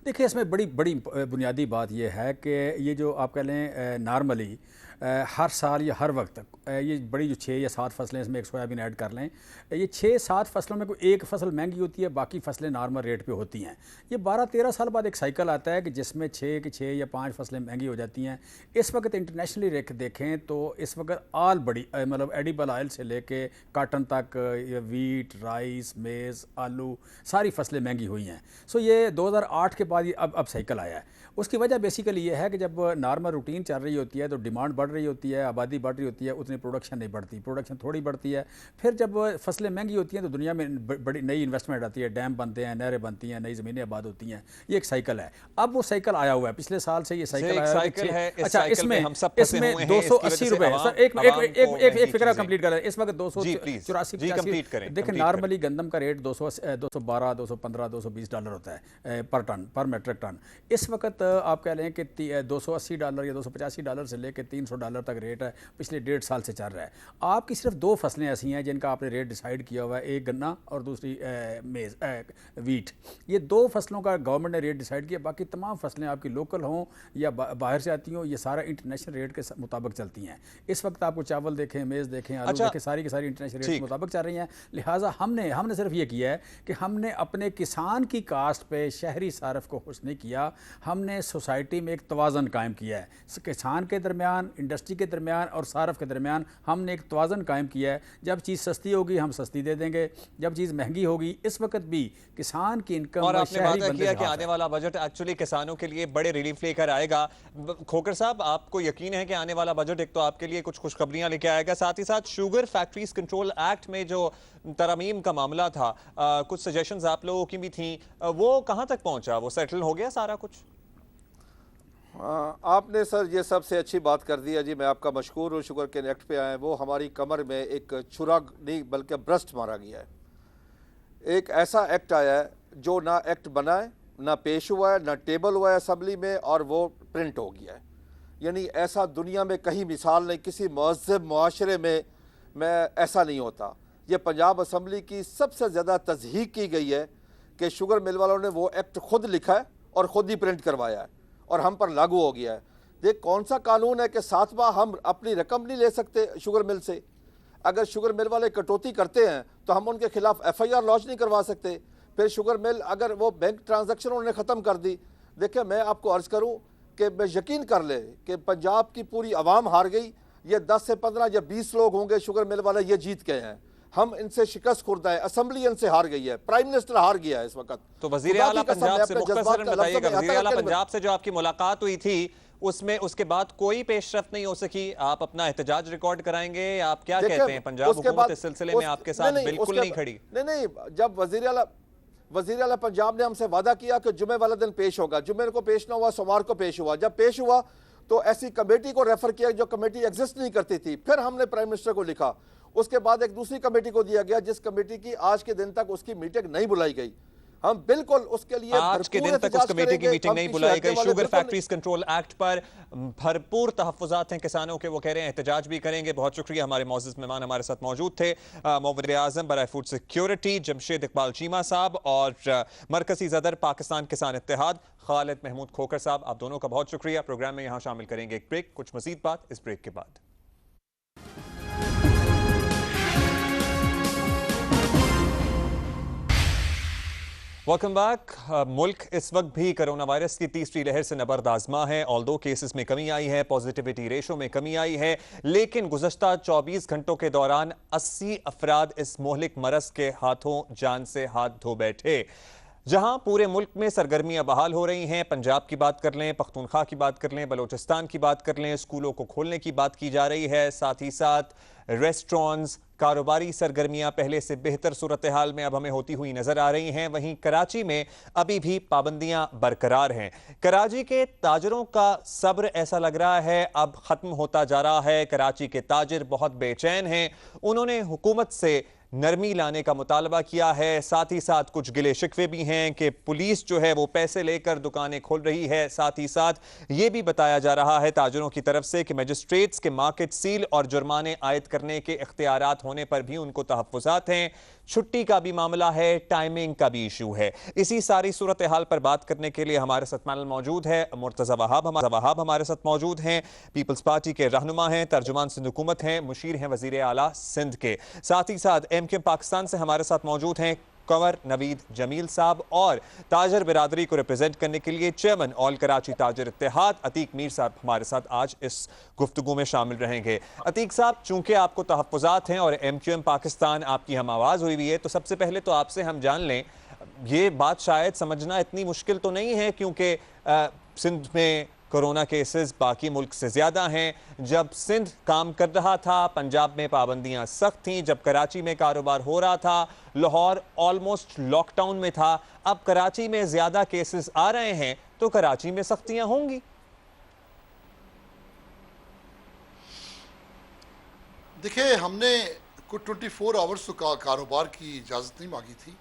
देखिए, इसमें बड़ी बुनियादी बात यह है कि ये जो आप कह लें नॉर्मली हर साल या हर वक्त ये बड़ी जो 6 या 7 फसलें, इसमें एक सोयाबीन ऐड कर लें, ये 6-7 फसलों में कोई एक फसल महंगी होती है, बाकी फसलें नॉर्मल रेट पे होती हैं। ये 12-13 साल बाद एक साइकिल आता है कि जिसमें 6 या 5 फसलें महंगी हो जाती हैं। इस वक्त इंटरनेशनली देखें तो इस वक्त आल बड़ी मतलब एडिबल ऑयल से लेके काटन तक, वीट, राइस, मेज़, आलू, सारी फसलें महंगी हुई हैं। सो ये 2008 के बाद ये अब साइकिल आया है। उसकी वजह बेसिकली ये है कि जब नॉर्मल रूटीन चल रही होती है तो डिमांड बढ़ रही होती है, आबादी बढ़ रही होती है, उतनी प्रोडक्शन नहीं बढ़ती, प्रोडक्शन थोड़ी बढ़ती है। फिर जब फसलें महंगी होती हैं तो दुनिया में बड़ी नई इन्वेस्टमेंट आती है, डैम बनते हैं, नहरें बनती हैं, नई ज़मीनें आबाद होती हैं। ये एक साइकिल है। अब वो साइकिल आया हुआ है, पिछले साल से ये साइकिल आया है। अच्छा, इसमें 280 रुपये, सर एक फिक्र कंप्लीट कर रहे हैं। इस वक्त 284 देखिए, नॉर्मली गंदम का रेट 212, 215, $220 होता है पर टन, पर मेट्रिक टन। इस वक्त आप कह लें कि $280 या $285 से लेकर $300 तक रेट है, पिछले 1.5 साल से चल रहा है। आपकी सिर्फ 2 फसलें ऐसी हैं जिनका आपने रेट डिसाइड किया हुआ है, एक गन्ना और दूसरी मेज़ वीट। ये 2 फसलों का गवर्नमेंट ने रेट डिसाइड किया, बाकी तमाम फसलें आपकी लोकल हों या बाहर से आती हों, ये सारा इंटरनेशनल रेट के मुताबिक चलती हैं। इस वक्त आपको चावल देखें, मेज़ देखें, आलू देखें, सारी की सारी इंटरनेशनल रेट के मुताबिक चल रही हैं। लिहाजा हमने सिर्फ ये किया है कि हमने अपने किसान की कास्ट पे शहरी सारफ को खुश नहीं किया, हमने सोसाइटी में एक तवाज़न कायम किया है। किसान के दरमियान, इंडस्ट्री के दरमियान और सारफ के दरमियान हमने एक तवाज़न कायम किया है। जब चीज़ सस्ती होगी हम सस्ती दे देंगे, जब चीज़ महंगी होगी, इस वक्त भी किसान की इनकम और आपने वादा किया कि आने वाला बजट एक्चुअली किसानों के लिए बड़े रिलीफ लेकर आएगा। खोकर साहब, आपको यकीन है कि आने वाला बजट एक तो आपके लिए कुछ खुशखबरियां लेके आएगा, साथ ही साथ शुगर फैक्ट्रीज कंट्रोल एक्ट में जो तरमीम का मामला था, कुछ सजेशंस आप लोगों की भी थी, वो कहां तक पहुंचा? वो सेटल हो गया सारा कुछ? आपने सर ये सबसे अच्छी बात कर दी है जी, मैं आपका मशकूर हूँ। शुगर के एक्ट पे आए, वो हमारी कमर में एक छुरा नहीं बल्कि ब्रस्ट मारा गया है। एक ऐसा एक्ट आया है जो ना एक्ट बना है, ना पेश हुआ है, ना टेबल हुआ है असम्बली में, और वो प्रिंट हो गया है। यानी ऐसा दुनिया में कहीं मिसाल नहीं, किसी महज़ब मुआशरे में ऐसा नहीं होता। ये पंजाब असम्बली की सबसे ज़्यादा तज़हीक की गई है कि शुगर मिल वालों ने वो एक्ट खुद लिखा है और ख़ुद ही प्रिंट करवाया है और हम पर लागू हो गया है। देख, कौन सा कानून है कि 7 माह हम अपनी रकम नहीं ले सकते शुगर मिल से? अगर शुगर मिल वाले कटौती करते हैं तो हम उनके खिलाफ FIR लॉन्च नहीं करवा सकते। फिर शुगर मिल अगर वो बैंक ट्रांजैक्शन उन्होंने ख़त्म कर दी, देखिए मैं आपको अर्ज़ करूं कि मैं यकीन कर ले कि पंजाब की पूरी आवाम हार गई। ये 10 से 15 या 20 लोग होंगे शुगर मिल वाले, ये जीत गए हैं। हम इनसे शिकस्त खुर्दा है, असम्बली इनसे हार गई है, प्राइम मिनिस्टर हार गया है इस वक्त। तो वज़ीर आला पंजाब से मुख्तसरन बताइएगा, वज़ीर आला पंजाब से जो आपकी मुलाकात हुई थी उसमें उसके बाद कोई पेशरफ्त नहीं हो सकी, आप अपना एहतजाज रिकॉर्ड कराएंगे? आप क्या कहते हैं, पंजाब हुकूमत इस सिलसिले में आपके साथ बिल्कुल नहीं खड़ी? नहीं, जब वज़ीर आला पंजाब ने हमसे वादा किया कि जुमे वाला दिन पेश होगा, जुमे को पेश ना हुआ, सोमवार को पेश हुआ। जब पेश हुआ तो ऐसी कमेटी को रेफर किया जो कमेटी एग्जिस्ट नहीं करती थी। फिर हमने प्राइम मिनिस्टर को लिखा, उसके बाद एक दूसरी कमेटी को दिया गया, जिस कमेटी की आज के दिन तक उसकी मीटिंग नहीं बुलाई गई। हम बिल्कुल उसके लिए आज के दिन तक उस कमेटी की मीटिंग नहीं बुलाई गई। शुगर फैक्ट्रीज कंट्रोल एक्ट पर भरपूर तहफ्फुज़ात हैं किसानों के, वो कह रहे हैं एहतजाज भी करेंगे। बहुत शुक्रिया, हमारे मौजूद मेहमान हमारे साथ मौजूद थे मुवज़्ज़िर आज़म बराए फूड सिक्योरिटी जमशेद इकबाल चीमा साहब और मरकज़ी सदर पाकिस्तान किसान इत्तेहाद खालिद महमूद खोकर साहब। आप दोनों का बहुत शुक्रिया। प्रोग्राम में यहाँ शामिल करेंगे एक ब्रेक, कुछ मज़ीद बात इस ब्रेक के बाद। Welcome back. मुल्क इस वक्त भी कोरोना वायरस की तीसरी लहर से नबर्द आजमा है। ऑल्दो केसेस में कमी आई है, पॉजिटिविटी रेशो में कमी आई है, लेकिन गुज़श्ता 24 घंटों के दौरान 80 अफराद इस मोहलिक मरज़ के हाथों जान से हाथ धो बैठे। जहां पूरे मुल्क में सरगर्मियां बहाल हो रही हैं, पंजाब की बात कर लें, पख्तूनख्वा की बात कर लें, बलोचिस्तान की बात कर लें, स्कूलों को खोलने की बात की जा रही है, साथ ही साथ रेस्टोरेंट्स, कारोबारी सरगर्मियां पहले से बेहतर सूरत हाल में अब हमें होती हुई नजर आ रही हैं। वहीं कराची में अभी भी पाबंदियां बरकरार हैं। कराची के ताजरों का सब्र ऐसा लग रहा है अब खत्म होता जा रहा है। कराची के ताजिर बहुत बेचैन हैं, उन्होंने हुकूमत से नरमी लाने का मुतालबा किया है। साथ ही साथ कुछ गिले शिकवे भी हैं कि पुलिस जो है वो पैसे लेकर दुकानें खोल रही है। साथ ही साथ ये भी बताया जा रहा है ताजरों की तरफ से कि मजिस्ट्रेट्स के मार्केट सील और जुर्माने आयद करने करने के इख्तियारात होने पर भी उनको तहफ़्फ़ुज़ात हैं। छुट्टी का भी मामला है, टाइमिंग का भी इशू है। इसी सारी सूरत हाल पर बात करने के लिए हमारे साथ पैनल मौजूद है। मुर्तज़ा वहाब हमारे साथ मौजूद हैं, पीपल्स पार्टी के रहनुमा हैं, तर्जुमान सिंध हुकूमत हैं, मुशीर हैं वज़ीर आला सिंध के। साथ ही साथ MQM पाकिस्तान से हमारे साथ मौजूद हैं कंवर नवीद जमील साहब, और ताजर बिरादरी को रिप्रेजेंट करने के लिए चेयरमैन ऑल कराची ताजर इत्तेहाद अतीक मीर साहब हमारे साथ आज इस गुफ्तगू में शामिल रहेंगे। अतीक साहब, चूंकि आपको तहफ़्फ़ुज़ात हैं और MQM पाकिस्तान आपकी हम आवाज़ हुई है, तो सबसे पहले तो आपसे हम जान लें, ये बात शायद समझना इतनी मुश्किल तो नहीं है क्योंकि सिंध में कोरोना केसेस बाकी मुल्क से ज़्यादा हैं। जब सिंध काम कर रहा था, पंजाब में पाबंदियां सख्त थीं, जब कराची में कारोबार हो रहा था, लाहौर ऑलमोस्ट लॉकडाउन में था। अब कराची में ज़्यादा केसेस आ रहे हैं तो कराची में सख्तियां होंगी। देखिए, हमने कुछ 24 आवर्स तो कारोबार की इजाज़त नहीं मांगी थी।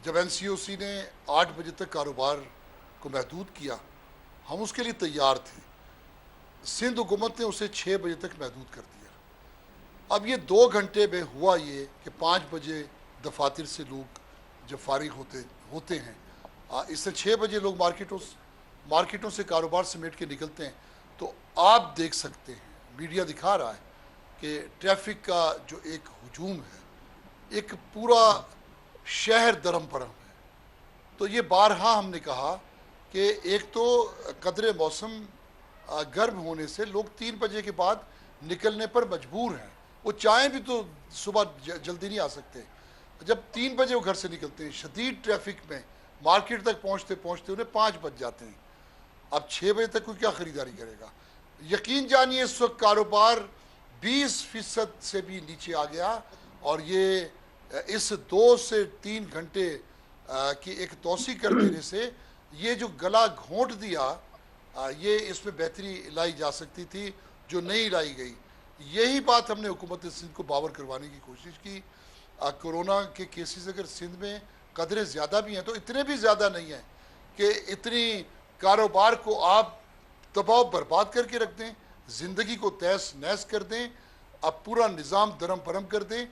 जब NCOC ने 8 बजे तक कारोबार को महदूद किया, हम उसके लिए तैयार थे। सिंध हुकूमत ने उसे 6 बजे तक महदूद कर दिया। अब ये 2 घंटे में हुआ ये कि 5 बजे दफातर से लोग जब फारिग होते हैं, इससे 6 बजे लोग मार्केटों से कारोबार समेट के निकलते हैं। तो आप देख सकते हैं, मीडिया दिखा रहा है कि ट्रैफिक का जो एक हुजूम है, एक पूरा शहर दरम परम है। तो ये बारहा हमने कहा कि एक तो कदरे मौसम गर्म होने से लोग 3 बजे के बाद निकलने पर मजबूर हैं। वो चाहें भी तो सुबह जल्दी नहीं आ सकते। जब 3 बजे वो घर से निकलते हैं, शदीद ट्रैफिक में मार्केट तक पहुंचते पहुंचते उन्हें 5 बज जाते हैं। अब 6 बजे तक कोई क्या ख़रीदारी करेगा? यकीन जानिए, इस वक्त कारोबार 20% से भी नीचे आ गया, और ये इस 2 से 3 घंटे की एक तोसी कर देने से ये जो गला घोंट दिया, ये इसमें बेहतरी लाई जा सकती थी जो नहीं लाई गई। यही बात हमने हुकूमत सिंध को बावर करवाने की कोशिश की। कोरोना के केसेस अगर सिंध में कदरे ज़्यादा भी हैं तो इतने भी ज़्यादा नहीं हैं कि इतनी कारोबार को आप तबाह बर्बाद करके रख दें, ज़िंदगी को तहस नहस कर दें, अब पूरा निज़ाम दरम परम कर दें।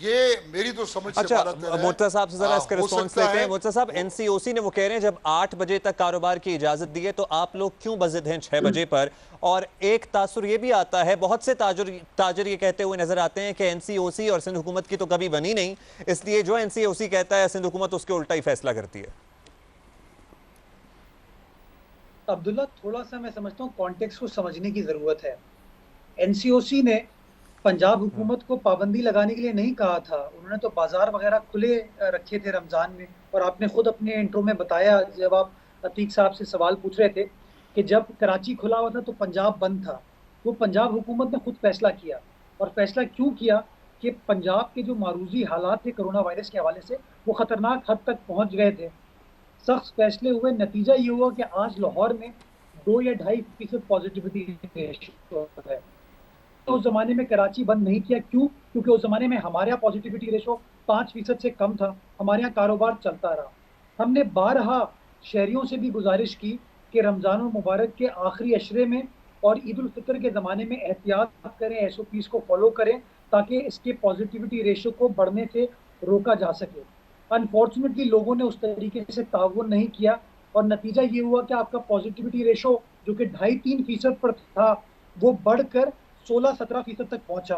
ये मेरी तो समझ से अच्छा, बात है। मुर्तज़ा साहब से जरा इसका रिस्पॉन्स लेते हैं। मुर्तज़ा साहब, NCOC ने वो कह रहे हैं जब 8 बजे तक कारोबार की इजाजत दी है तो आप लोग क्यों बज़िद हैं 6 बजे पर? और एक तासुर ये भी आता है, बहुत से ताजर ये कहते हुए नजर आते हैं कि NCOC और सिंध हुकूमत की तो कभी बनी नहीं, इसलिए जो NCOC कहता है सिंध हुकूमत उसके उल्टा ही फैसला करती है। अब्दुल्ला, थोड़ा सा मैं समझता हूँ कॉन्टेक्स्ट को समझने की जरूरत है। NCOC ने पंजाब हुकूमत को पाबंदी लगाने के लिए नहीं कहा था। उन्होंने तो बाजार वगैरह खुले रखे थे रमज़ान में, और आपने खुद अपने इंट्रो में बताया जब आप अतीक साहब से सवाल पूछ रहे थे कि जब कराची खुला हुआ था तो पंजाब बंद था। वो पंजाब हुकूमत ने खुद फैसला किया, और फैसला क्यों किया कि पंजाब के जो मारूजी हालात थे कोरोना वायरस के हवाले से, वो ख़तरनाक हद तक पहुँच गए थे। सख्त फैसले हुए, नतीजा ये हुआ कि आज लाहौर में 2 या 2.5% पॉजिटिविटी रेशो है। तो उस ज़माने में कराची बंद नहीं किया। क्यों? क्योंकि उस ज़माने में हमारे यहाँ पॉजिटिविटी रेशो 5% से कम था, हमारे यहाँ कारोबार चलता रहा। हमने बारहा शहरियों से भी गुजारिश की कि रमज़ान मुबारक के आखिरी अशरे में और ईद उल फितर के ज़माने में एहतियात करें, SOPs को फॉलो करें, ताकि इसके पॉजिटिविटी रेशो को बढ़ने से रोका जा सके। अनफॉर्चुनेटली लोगों ने उस तरीके से ताउन नहीं किया, और नतीजा ये हुआ कि आपका पॉजिटिविटी रेशो जो कि 2.5-3% पर था, वो बढ़कर 16-17% तक पहुंचा।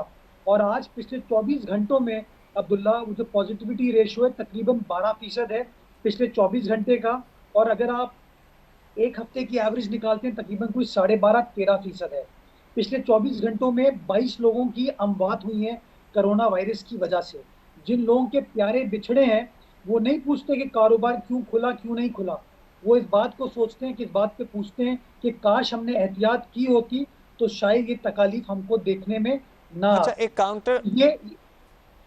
और आज पिछले 24 घंटों में अब्दुल्ला, वो जो पॉजिटिविटी रेशो है तकरीबन 12% है पिछले 24 घंटे का, और अगर आप एक हफ्ते की एवरेज निकालते हैं तकरीबन कोई 12.5-13% है। पिछले 24 घंटों में 22 लोगों की अमवात हुई हैं कोरोना वायरस की वजह से। जिन लोगों के प्यारे बिछड़े हैं वो नहीं पूछते कि कारोबार क्यों खुला क्यों नहीं खुला, वो इस बात को सोचते हैं कि इस बात पे पूछते हैं कि काश हमने एहतियात की होती तो शायद ये तकालीफ हमको देखने में ना। अच्छा, एक काउंटर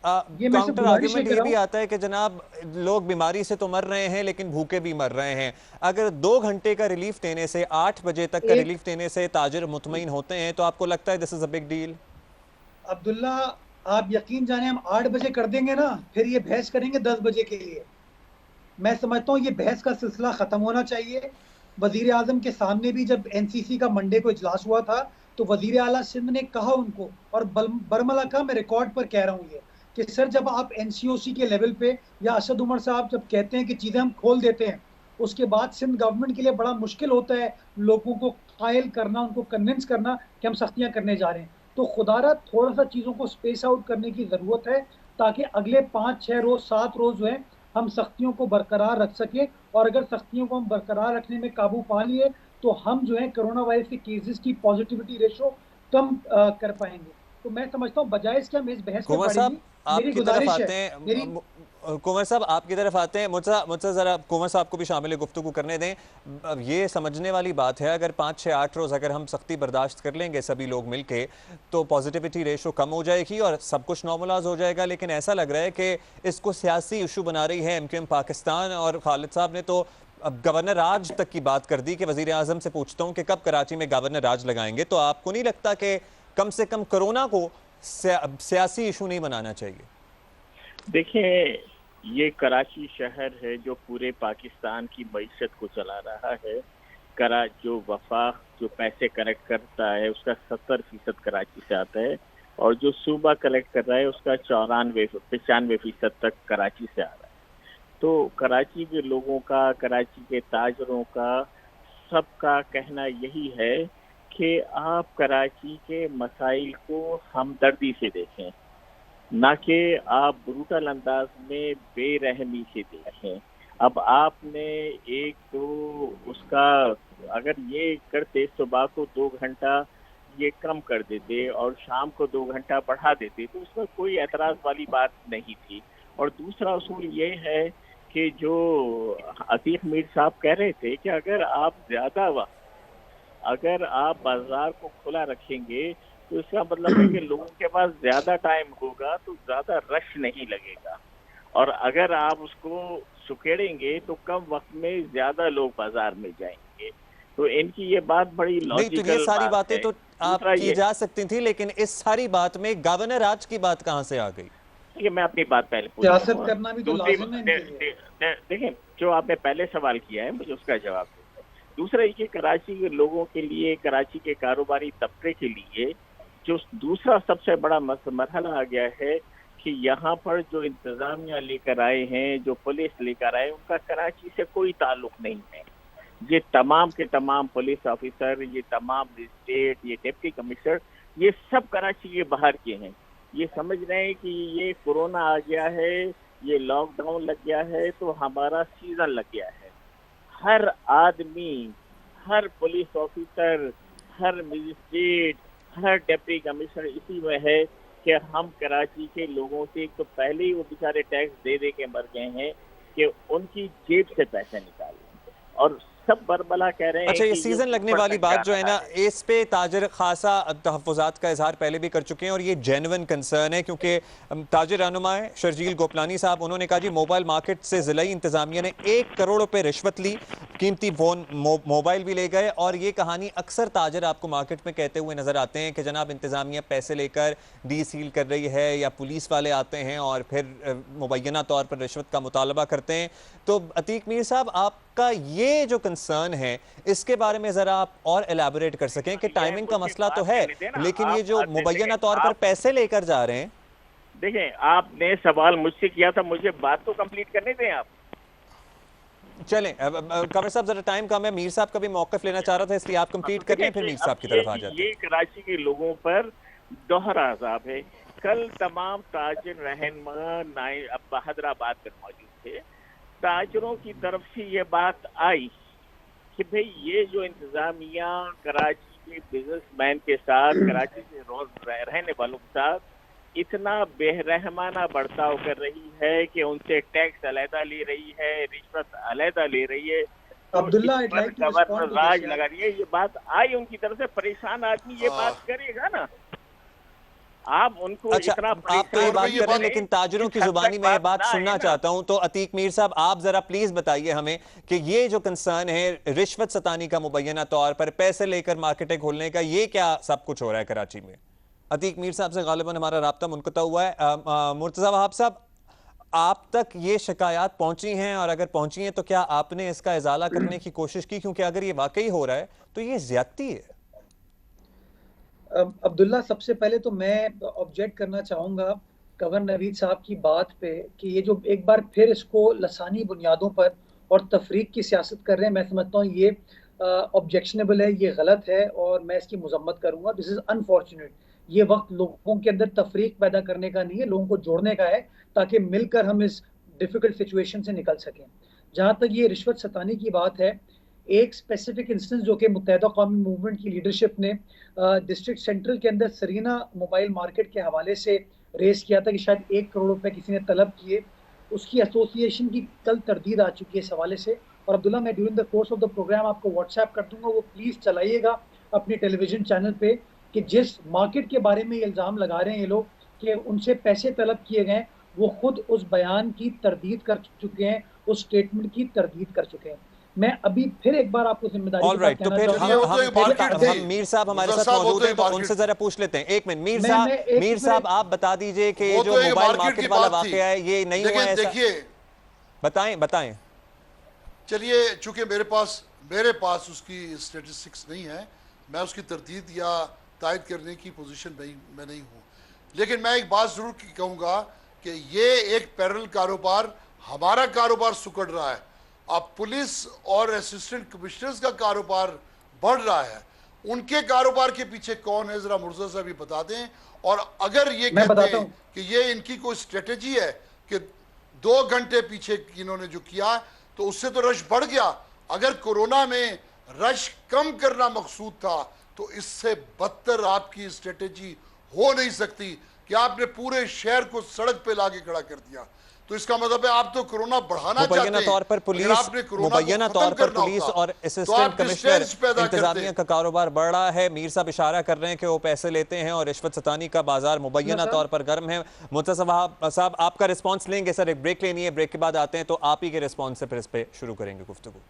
काउंटर आर्गुमेंट ये भी आता है कि जनाब लोग बीमारी से तो मर रहे हैं लेकिन भूखे भी मर रहे हैं। अगर 2 घंटे का रिलीफ देने से, 8 बजे तक का रिलीफ देने से ताजिर मुतमईन होते हैं, तो आपको लगता है this is a big deal? Abdullah, आप यकीन जाने हम 8 बजे कर देंगे ना, फिर ये बहस करेंगे 10 बजे के लिए। मैं समझता हूँ ये बहस का सिलसिला खत्म होना चाहिए। वजीर आजम के सामने भी जब NCC का मंडे को इजलास हुआ था तो वजीर आला सिंध ने कहा उनको, और बरमला का मैं रिकॉर्ड पर कह रहा हूँ ये, कि सर जब आप एनसीओसी के लेवल पे या असद उमर साहब जब कहते हैं कि चीज़ें हम खोल देते हैं, उसके बाद सिंध गवर्नमेंट के लिए बड़ा मुश्किल होता है लोगों को कायल करना, उनको कन्विंस करना कि हम सख्तियां करने जा रहे हैं। तो खुदारा थोड़ा सा चीज़ों को स्पेस आउट करने की ज़रूरत है, ताकि अगले 5-6 रोज़ 7 रोज़ जो है हम सख्तियों को बरकरार रख सकें। और अगर सख्तियों को हम बरकरार रखने में काबू पा लिए तो हम जो है कोरोना वायरस के केसेस की पॉजिटिविटी रेशो कम कर पाएंगे। तो मैं समझता हूँ बजाय इसके हम इस बहस में कुंवर साहब पड़ेंगे। मेरी आपकी तरफ गुजारिश आते है, हैं, कुंवर साहब आपकी तरफ आते हैं, मुझसे ज़रा कुंवर साहब को भी शामिल गुफ्तगू करने दें। अब ये समझने वाली बात है, अगर 5-6-8 रोज़ अगर हम सख्ती बर्दाश्त कर लेंगे सभी लोग मिलके तो पॉजिटिविटी रेशो कम हो जाएगी और सब कुछ नॉर्मलाइज हो जाएगा। लेकिन ऐसा लग रहा है कि इसको सियासी इशू बना रही है एमक्यूएम पाकिस्तान, और खालिद साहब ने तो अब गवर्नर राज तक की बात कर दी कि वज़ीर आज़म से पूछता हूँ कि कब कराची में गवर्नर राज लगाएंगे। तो आपको नहीं लगता कि कम से कम कोरोना को सियासी इशू नहीं बनाना चाहिए? देखिए, ये कराची शहर है जो पूरे पाकिस्तान की मईशत को चला रहा है। जो वफाक जो पैसे कलेक्ट करता है उसका 70% कराची से आता है, और जो सूबा कलेक्ट कर रहा है उसका 95% तक कराची से आ रहा है। तो कराची के लोगों का, कराची के ताजरों का, सबका कहना यही है कि आप कराची के मसाइल को हमदर्दी से देखें, ना कि आप ब्रूटल अंदाज में बेरहमी से देखें। अब आपने एक तो उसका अगर ये करते सुबह को 2 घंटा ये कम कर देते और शाम को 2 घंटा बढ़ा देते तो उसमें कोई एतराज़ वाली बात नहीं थी। और दूसरा उसूल ये है कि जो अतीक मीर साहब कह रहे थे कि अगर आप बाजार को खुला रखेंगे तो इसका मतलब है कि लोगों के पास ज़्यादा टाइम होगा तो ज़्यादा रश नहीं लगेगा, और अगर आप उसको सुकेड़ेंगे तो कम वक्त में ज़्यादा लोग बाजार में जाएंगे। तो इनकी ये बात बड़ी लॉजिकल नहीं, तो ये सारी बातें तो आप की जा सकती थी, लेकिन इस सारी बात में गवर्नर राज की बात कहाँ से आ गई? देखिए, मैं अपनी बात पहले सियासत करना भी तो लाजिम है। देखिए, जो आपने पहले सवाल किया है मुझे उसका जवाब दें। दूसरा ये कराची के लोगों के लिए, कराची के कारोबारी तबके के लिए जो दूसरा सबसे बड़ा मरहला आ गया है कि यहाँ पर जो इंतजामिया लेकर आए हैं, जो पुलिस लेकर आए, उनका कराची से कोई ताल्लुक नहीं है। ये तमाम के तमाम पुलिस ऑफिसर, ये तमाम मजिस्ट्रेट, ये डिप्टी कमिश्नर, ये सब कराची के बाहर के हैं। ये समझ रहे हैं कि ये कोरोना आ गया है, ये लॉकडाउन लग गया है तो हमारा सीजन लग गया है। हर आदमी, हर पुलिस ऑफिसर, हर मजिस्ट्रेट, हर डिप्टी कमिश्नर इसी में है कि हम कराची के लोगों से तो पहले ही वो बेचारे टैक्स दे दे के मर गए हैं कि उनकी जेब से पैसे निकालें, और सब बरबला कह रहे हैं। अच्छा, ये सीजन लगने वाली बात जो है ना, इस पे ताजिर खासा तहफ़्फ़ुज़ात का इजहार पहले भी कर चुके हैं और ये जेन्युइन कंसर्न है, क्योंकि ताजिर रहनुमा शर्जील गोपलानी साहब, उन्होंने कहा जी मोबाइल मार्केट से ज़िलाई इंतज़ामिया ने 1 करोड़ रुपए रिश्वत ली, कीमती फ़ोन मोबाइल भी ले गए। और ये कहानी अक्सर ताजिर आपको मार्केट में कहते हुए नज़र आते हैं कि जनाब इंतज़ामिया पैसे लेकर डी सील कर रही है, या पुलिस वाले आते हैं और फिर मुबैना तौर पर रिश्वत का मुतालबा करते हैं। तो अतीक मीर साहब, आपका ये जो कंसर्न है इसके बारे में ज़रा आप और एलैबोरेट कर सकें कि टाइमिंग का मसला तो है, लेकिन ये जो मुबैना तौर पर पैसे लेकर जा रहे हैं। देखें, आपने सवाल मुझसे किया था, मुझे बात तो कंप्लीट करने दें आप। चलें, कमर साहब जरा टाइम कम है, मीर साहब का भी मौक़िफ़ लेना चाह रहा था, इसलिए आप कंप्लीट कर लें, फिर मीर साहब की तरफ आ जाते हैं। ये कराची के लोगों पर दोहरा अज़ाब है। कल तमाम ताजिर रहनुमा हैदराबाद में मौजूद थे। ताजिरों की तरफ से ये बात आई कि भाई ये जो इंतजामिया कराची के बिजनेसमैन के साथ, कराची के रोज रहने वालों के साथ इतना बेरहमाना बर्ताव कर रही है कि उनसे टैक्स अलहदा ले रही है, रिश्वत अलहदा ले रही है, अब्दुल्ला गवर्नर राज लगा रही है, ये बात आई उनकी तरफ से। परेशान आदमी ये बात करेगा ना, आप उनको अच्छा, इतना आप तो ये बात कर रहे हैं, लेकिन ताजिरों की जुबानी में ये बात सुनना चाहता हूं। तो अतीक मीर साहब, आप जरा प्लीज बताइए हमें कि ये जो कंसर्न है रिश्वत सतानी का, मुबैना तौर पर पैसे लेकर मार्केटें खोलने का, ये क्या सब कुछ हो रहा है कराची में? अतीक मीर साहब से गालिबन हमारा राब्ता मुनक़ता हुआ है। मुर्तज़ा वहाब साहब, आप तक ये शिकायत पहुंची हैं, और अगर पहुंची हैं तो क्या आपने इसका इजाला करने की कोशिश की? क्योंकि अगर ये वाकई हो रहा है तो ये ज्यादती है। अब्दुल्ला, सबसे पहले तो मैं ऑब्जेक्ट करना चाहूंगा गवर्नर नवीद साहब की बात पे कि ये जो एक बार फिर इसको लसानी बुनियादों पर और तफरीक की सियासत कर रहे हैं, मैं समझता हूँ ये ऑब्जेक्शनेबल है, ये गलत है और मैं इसकी मजम्मत करूंगा। This is unfortunate. ये वक्त लोगों के अंदर तफरीक पैदा करने का नहीं है, लोगों को जोड़ने का है, ताकि मिलकर हम इस डिफिकल्ट सिचुएशन से निकल सकें। जहाँ तक ये रिश्वत सतानी की बात है, एक स्पेसिफिक इंस्टेंस जो कि मुत्तहिदा कौमी मूवमेंट की लीडरशिप ने डिस्ट्रिक्ट सेंट्रल के अंदर सरीना मोबाइल मार्केट के हवाले से रेस किया था कि शायद 1 करोड़ रुपए किसी ने तलब किए, उसकी एसोसिएशन की कल तरदीद आ चुकी है इस हवाले से। और अब्दुल्ला, मैं during the course of the programme आपको व्हाट्सएप कर दूंगा, वो प्लीज़ चलाइएगा अपने टेलीविजन चैनल पे कि जिस मार्केट के बारे में ये इल्ज़ाम लगा रहे हैं ये लोग कि उनसे पैसे तलब किए गए, वो खुद उस बयान की तरदीद कर चुके हैं, उस स्टेटमेंट की तरदीद कर चुके हैं। मैं अभी फिर एक बार आपको जिम्मेदारी ऑल राइट, तो फिर हम मीर साहब हमारे साथ मौजूद हैं, तो उनसे जरा पूछ लेते हैं। एक मिनट मीर साहब आप बता दीजिए कि जो मोबाइल मार्केट वाला वाकया है ये नहीं हुआ है? देखिए, बताएं। चलिए, चूंकि मेरे पास उसकी स्टेटिस्टिक्स नहीं है, मैं उसकी तरदीद या तायद करने की पोजीशन में नहीं हूँ, लेकिन मैं एक बात जरूर कहूँगा कि ये एक पैरेलल कारोबार, हमारा कारोबार सुकड़ रहा है, अब पुलिस और असिस्टेंट कमिश्नर्स का कारोबार बढ़ रहा है, उनके कारोबार के पीछे कौन है, जरा मुर्तज़ा साहब भी बता दें। और अगर ये कहते हैं कि ये इनकी कोई स्ट्रेटेजी है कि 2 घंटे पीछे इन्होंने जो किया तो उससे तो रश बढ़ गया, अगर कोरोना में रश कम करना मकसूद था तो इससे बदतर आपकी स्ट्रेटेजी हो नहीं सकती कि आपने पूरे शहर को सड़क पे लाके खड़ा कर दिया। तो इसका मतलब है आप तो कोरोना बढ़ाना चाहते हैं। मुबैना तौर पर पुलिस और असिस्टेंट कमिश्नर इंतजामिया का कारोबार बढ़ रहा है। मीर साहब इशारा कर रहे हैं कि वो पैसे लेते हैं और रिश्वत सतानी का बाजार मुबैना तौर पर गर्म है। मुर्तज़ा साहब आपका रिस्पांस लेंगे? सर एक ब्रेक लेनी है, ब्रेक के बाद आते हैं तो आप ही के रिस्पांस से फिर इस पे शुरू करेंगे गुफ्तगू।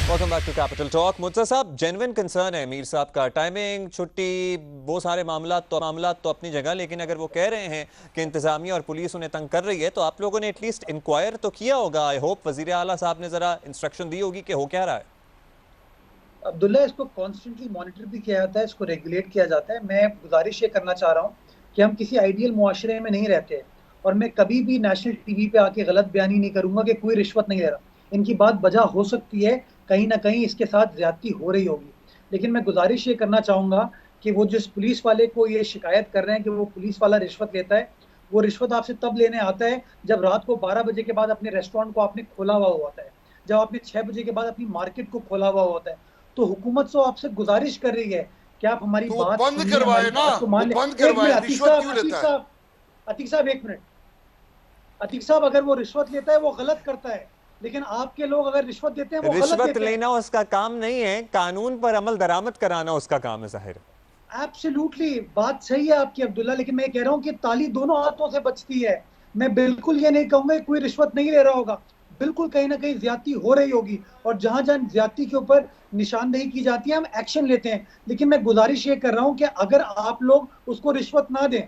Welcome back to capital talk. Murtaza साहब, जेन्युइन कंसर्न है मीर साहब का, टाइमिंग, छुट्टी, वो सारे मामला तो अपनी जगह, लेकिन अगर वो कह रहे हैं कि इंतजामिया और पुलिस उन्हें तंग कर रही है तो आप लोगों ने एटलीस्ट इंक्वायर तो किया होगा। आई होप वजीर आला साहब ने जरा इंस्ट्रक्शन दी होगी कि हो क्या रहा है। अब्दुल्ला, इसको कॉन्स्टेंटली मॉनिटर भी किया जाता है, इसको रेगुलेट किया जाता है। मैं गुजारिश ये करना चाह रहा हूँ कि हम किसी आइडियल मुआशरे में नहीं रहते और मैं कभी भी नेशनल टीवी पे आके गलत बयानी नहीं करूंगा कि कोई रिश्वत नहीं ले रहा। इनकी बात वजह हो सकती है, कहीं ना कहीं इसके साथ ज्यादती हो रही होगी, लेकिन मैं गुजारिश ये करना चाहूंगा कि वो जिस पुलिस वाले को ये शिकायत कर रहे हैं कि वो पुलिस वाला रिश्वत लेता है, वो रिश्वत आपसे तब लेने आता है जब रात को 12 बजे के बाद अपने रेस्टोरेंट को आपने खोला हुआ होता है, जब आपने 6 बजे के बाद अपनी मार्केट को खोला हुआ होता है। तो हुकूमत तो आपसे गुजारिश कर रही है कि आप हमारी तो बात बंद करवाए ना, बंद करवाए। रिश्वत क्यों लेता है? अतीक साहब एक मिनट, अतीक साहब, अगर वो रिश्वत लेता है वो गलत करता है, लेकिन आपके लोग अगर रिश्वत देते हैं वो गलत देते हैं। रिश्वत लेना उसका काम नहीं है, कानून पर अमल दरामद कराना उसका काम है। जाहिर एब्सोल्युटली बात सही है आपकी अब्दुल्ला, लेकिन मैं कह रहा हूँ कि ताली दोनों हाथों से बचती है। मैं बिल्कुल ये नहीं कहूंगा कि कोई रिश्वत नहीं ले रहा होगा, बिल्कुल कहीं ना कहीं ज्यादती हो रही होगी और जहां जहां ज्यादती के ऊपर निशानदेही की जाती है हम एक्शन लेते हैं। लेकिन मैं गुजारिश ये कर रहा हूँ कि अगर आप लोग उसको रिश्वत ना दें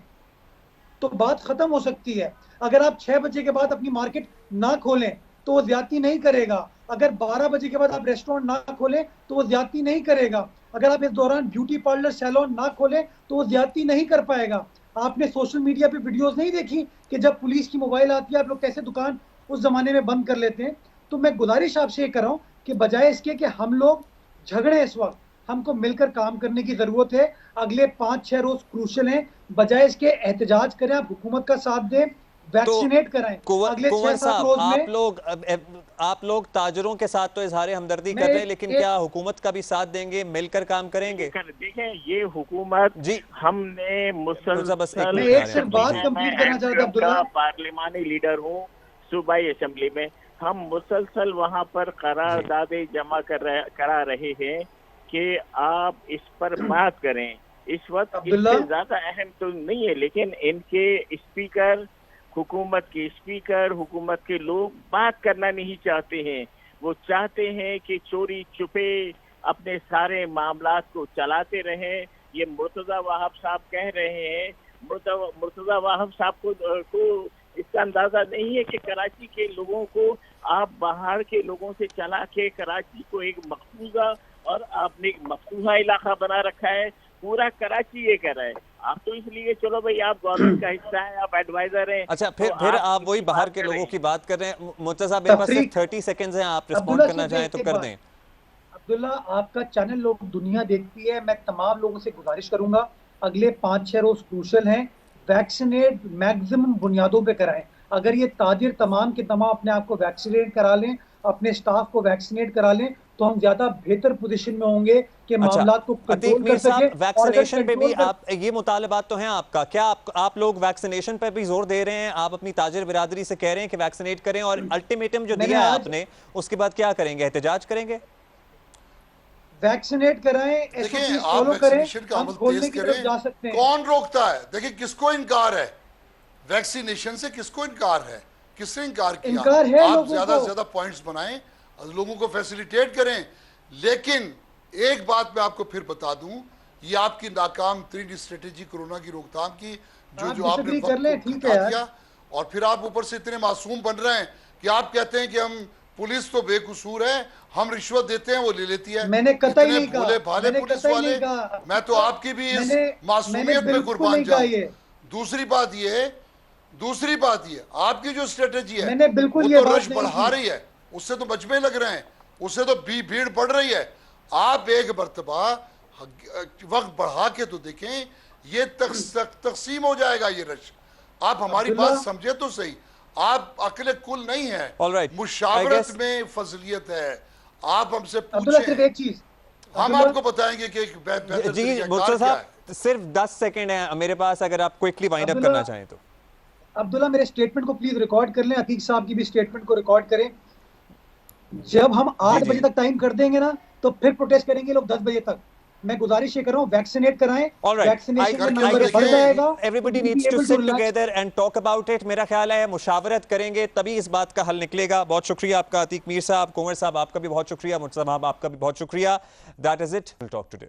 तो बात खत्म हो सकती है। अगर आप 6 बजे के बाद अपनी मार्केट ना खोलें तो वो ज्यादती नहीं करेगा, अगर 12 बजे के बाद आप रेस्टोरेंट ना खोलें तो वो ज्यादती नहीं करेगा, अगर आप इस दौरान ब्यूटी पार्लर सैलून ना खोलें तो वो ज्यादती नहीं कर पाएगा। आपने सोशल मीडिया पे वीडियोस नहीं देखी कि जब पुलिस की मोबाइल आती है आप लोग कैसे दुकान उस जमाने में बंद कर लेते हैं। तो मैं गुजारिश आपसे ये कर रहा हूँ कि बजाय इसके कि हम लोग झगड़े, इस वक्त हमको मिलकर काम करने की जरूरत है। अगले 5-6 रोज क्रूशल हैं, बजाय इसके एहतजाज करें, आप हुकूमत का साथ दें, वैक्सीनेट कराएं। अगले 6-7 रोज में आप लोग ताजरों के साथ तो इजहार हमदर्दी कर रहे हैं, लेकिन क्या हुकूमत का भी साथ देंगे, मिलकर काम करेंगे? देखें, ये हुकूमत जी, हमने मुसलसल, मैं एक सिर्फ बात कंप्लीट करना चाहता हूं, पार्लिमानी लीडर हूँ सूबाई असेंबली में, हम मुसलसल वहाँ पर करारदादे जमा करा रहे हैं कि आप इस पर बात करें। इस वक्त इससे ज्यादा अहम तो नहीं है, लेकिन इनके स्पीकर, हुकूमत के स्पीकर, हुकूमत के लोग बात करना नहीं चाहते हैं। वो चाहते हैं कि चोरी छुपे अपने सारे मामलात को चलाते रहें। ये मुर्तज़ा वाहब साहब कह रहे हैं, मुर्तज़ा वाहब साहब को इसका अंदाजा नहीं है कि कराची के लोगों को आप बाहर के लोगों से चला के कराची को एक मकबूजा और आपने एक मफतूहा इलाका बना रखा है। पूरा कराची ये कर रहा है। आप तो इसलिए चलो भाई आप गवर्नमेंट का हिस्सा है, आप एडवाइजर हैं। अच्छा, फिर तो आप वही बाहर के लोगों की बात कर रहे हैं। मुर्तजा साहब, मेरे पास सिर्फ 30 सेकंड्स हैं, आप रिस्पॉन्ड करना चाहें तो कर दें। अब्दुल्ला, आपका चैनल लोग दुनिया देखती है, मैं तमाम लोगों से गुजारिश करूंगा अगले 5-6 रोज क्रूशल हैं, वैक्सीनेट मैक्सिमम बुनियादों पे कराएं। अगर ये ताजिर तमाम के तमाम अपने आप को वैक्सीनेट करा लें, अपने स्टाफ को वैक्सीनेट करा लें, तो हम ज्यादा बेहतर पोजीशन में होंगे कि मामलात को कंट्रोल कर सके। वैक्सीनेशन पे भी आप ये मुतालबात तो हैं आपका, क्या आप लोग वैक्सीनेशन पे भी जोर दे रहे हैं? आप अपनी ताजिर बिरादरी से कह रहे हैं कि वैक्सीनेट करें, और अल्टीमेटम जो दिया है आपने उसके बाद क्या करेंगे? एहतजाज करेंगे? वैक्सीनेट कराएं, देखिए आप वैक्सीनेशन का अमल तेज करें, कौन रोकता है? देखिए किसको इनकार है वैक्सीनेशन से? किसको इनकार है? किसने इनकार किया? इनकार है आप लोगों ज्यादा को। से ज्यादा पॉइंट्स बनाएं, लोगों को फैसिलिटेट करें। लेकिन एक बात मैं आपको फिर बता दूं, ये आपकी नाकाम तरीन स्ट्रेटेजी कोरोना की रोकथाम की जो आपने वक्त को घटा दिया, और फिर आप ऊपर से इतने मासूम बन रहे हैं कि आप कहते हैं कि हम पुलिस तो बेकसूर है, हम रिश्वत देते हैं वो ले लेती है। मैंने कतई नहीं कहा, भोले भाले पुलिस वाले, मैं तो आपकी भी इस मासूमियत में कुर्बान जाऊं। दूसरी बात ये आपकी जो स्ट्रेटेजी है वो तो रश बढ़ा रही है, उससे तो मजमे लग रहे हैं, उससे तो भीड़ बढ़ रही है। आप एक मर्तबा वक्त बढ़ा के तो देखें, ये तकसीम हो जाएगा ये रश। आप हमारी बात समझे तो सही, आप अकले कुल नहीं है, मुशावरत में फजलियत है। आप हमसे पूछें, एक चीज हम आपको बताएंगे कि एक बेहतर जी मुर्तजा साहब, सिर्फ 10 सेकंड है मेरे पास, अगर आप क्विकली वाइंड अप करना चाहें तो। अब्दुल्ला, मेरे स्टेटमेंट को प्लीज रिकॉर्ड कर लें, अतीक साहब की भी स्टेटमेंट को रिकॉर्ड करें। जब हम 8 बजे तक टाइम कर देंगे ना, तो फिर प्रोटेस्ट करेंगे लोग 10 बजे तक। मैं गुजारिश ये कर रहा हूं, वैक्सीनेट कराएं, वैक्सीनेशन का नंबर बढ़ जाएगा। Everybody needs to sit together and talk about it। मेरा ख्याल है मुशावरत करेंगे तभी इस बात का हल निकलेगा। बहुत शुक्रिया आपका अतीक मीर साहब, कुंवर साहब आपका भी बहुत शुक्रिया, मुर्तजा साहब आपका भी बहुत शुक्रिया। That is it. We'll talk today.